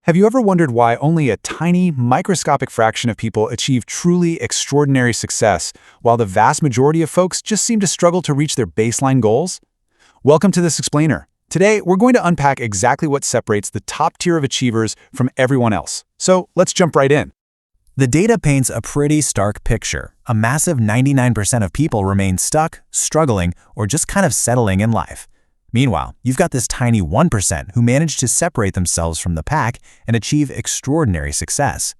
Have you ever wondered why only a tiny, microscopic fraction of people achieve truly extraordinary success, while the vast majority of folks just seem to struggle to reach their baseline goals? Welcome to This Explainer. Today, we're going to unpack exactly what separates the top tier of achievers from everyone else. So let's jump right in. The data paints a pretty stark picture. A massive 99% of people remain stuck, struggling, or just kind of settling in life. Meanwhile, you've got this tiny 1% who manage to separate themselves from the pack and achieve extraordinary success.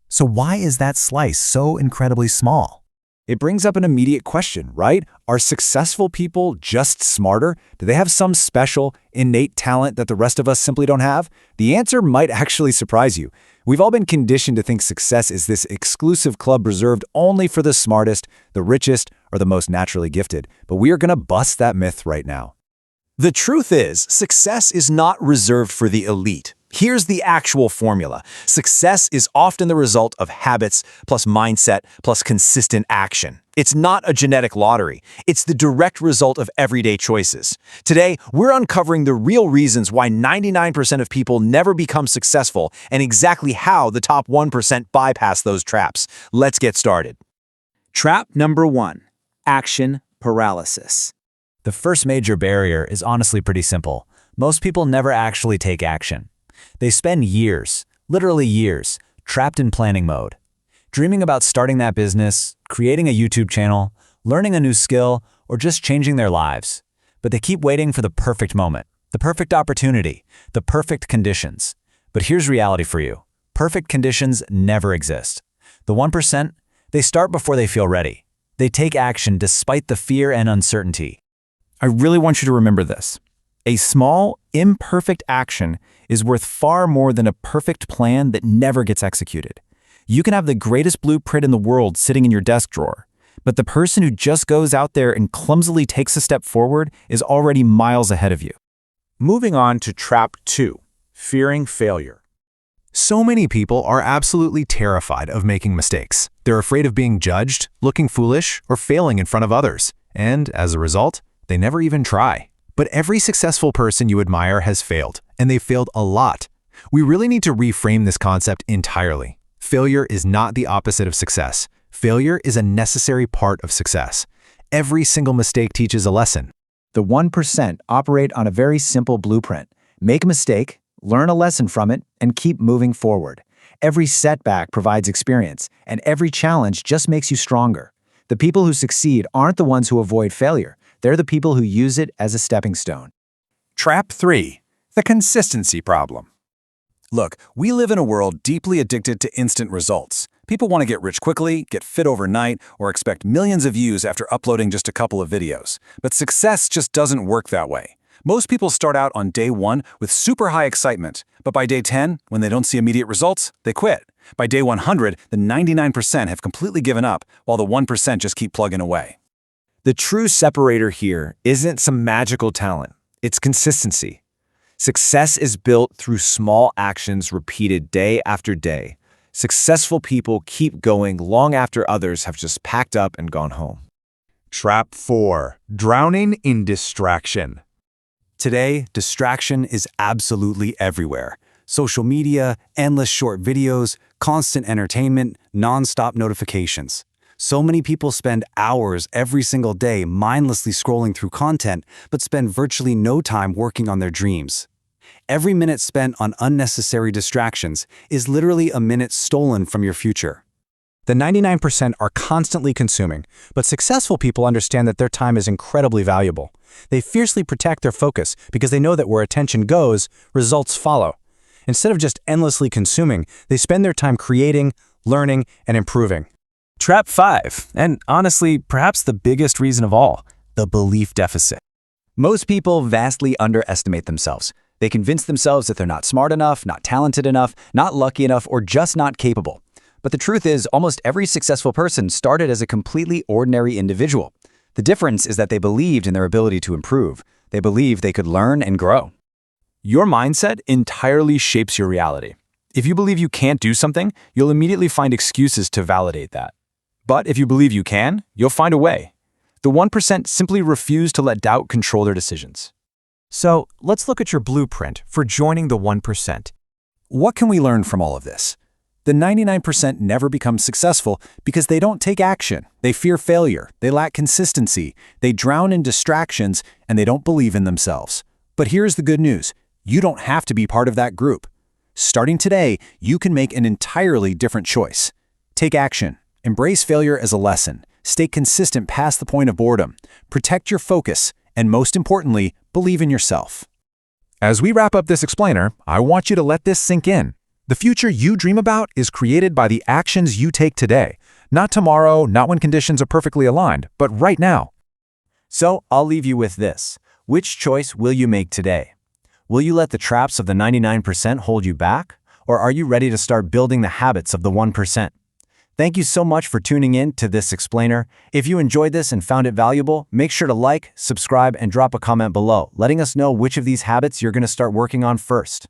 So why is that slice so incredibly small? It brings up an immediate question, right? Are successful people just smarter? Do they have some special, innate talent that the rest of us simply don't have? The answer might actually surprise you. We've all been conditioned to think success is this exclusive club reserved only for the smartest, the richest, or the most naturally gifted. But we are going to bust that myth right now. The truth is, success is not reserved for the elite. Here's the actual formula. Success is often the result of habits plus mindset plus consistent action. It's not a genetic lottery. It's the direct result of everyday choices. Today, we're uncovering the real reasons why 99% of people never become successful and exactly how the top 1% bypass those traps. Let's get started. Trap number 1, action paralysis. The first major barrier is honestly pretty simple. Most people never actually take action. They spend years, literally years, trapped in planning mode, dreaming about starting that business, creating a YouTube channel, learning a new skill, or just changing their lives. But they keep waiting for the perfect moment, the perfect opportunity, the perfect conditions. But here's reality for you. Perfect conditions never exist. The 1%, they start before they feel ready. They take action despite the fear and uncertainty. I really want you to remember this. A small, imperfect action is worth far more than a perfect plan that never gets executed. You can have the greatest blueprint in the world sitting in your desk drawer, but the person who just goes out there and clumsily takes a step forward is already miles ahead of you. Moving on to Trap 2, fearing failure. So many people are absolutely terrified of making mistakes. They're afraid of being judged, looking foolish, or failing in front of others. And as a result, they never even try. But every successful person you admire has failed, and they've failed a lot. We really need to reframe this concept entirely. Failure is not the opposite of success. Failure is a necessary part of success. Every single mistake teaches a lesson. The 1% operate on a very simple blueprint. Make a mistake, learn a lesson from it, and keep moving forward. Every setback provides experience, and every challenge just makes you stronger. The people who succeed aren't the ones who avoid failure. They're the people who use it as a stepping stone. Trap 3, the consistency problem. Look, we live in a world deeply addicted to instant results. People want to get rich quickly, get fit overnight, or expect millions of views after uploading just a couple of videos. But success just doesn't work that way. Most people start out on day 1 with super high excitement, but by day 10, when they don't see immediate results, they quit. By day 100, the 99% have completely given up, while the 1% just keep plugging away. The true separator here isn't some magical talent. It's consistency. Success is built through small actions repeated day after day. Successful people keep going long after others have just packed up and gone home. Trap 4, drowning in distraction. Today, distraction is absolutely everywhere. Social media, endless short videos, constant entertainment, non-stop notifications. So many people spend hours every single day mindlessly scrolling through content, but spend virtually no time working on their dreams. Every minute spent on unnecessary distractions is literally a minute stolen from your future. The 99% are constantly consuming, but successful people understand that their time is incredibly valuable. They fiercely protect their focus because they know that where attention goes, results follow. Instead of just endlessly consuming, they spend their time creating, learning, and improving. Trap 5, and honestly, perhaps the biggest reason of all, the belief deficit. Most people vastly underestimate themselves. They convince themselves that they're not smart enough, not talented enough, not lucky enough, or just not capable. But the truth is, almost every successful person started as a completely ordinary individual. The difference is that they believed in their ability to improve. They believed they could learn and grow. Your mindset entirely shapes your reality. If you believe you can't do something, you'll immediately find excuses to validate that. But if you believe you can, you'll find a way. The 1% simply refuse to let doubt control their decisions. So let's look at your blueprint for joining the 1%. what can we learn from all of this? The 99% never become successful because they don't take action. They fear failure, they lack consistency, they drown in distractions, and they don't believe in themselves. But here's the good news. You don't have to be part of that group. Starting today, you can make an entirely different choice. Take action. Embrace failure as a lesson. Stay consistent past the point of boredom. Protect your focus, and most importantly, believe in yourself. As we wrap up this explainer, I want you to let this sink in. The future you dream about is created by the actions you take today. Not tomorrow, not when conditions are perfectly aligned, but right now. So, I'll leave you with this. Which choice will you make today? Will you let the traps of the 99% hold you back? Or are you ready to start building the habits of the 1%? Thank you so much for tuning in to this explainer. If you enjoyed this and found it valuable, make sure to like, subscribe, and drop a comment below, letting us know which of these habits you're going to start working on first.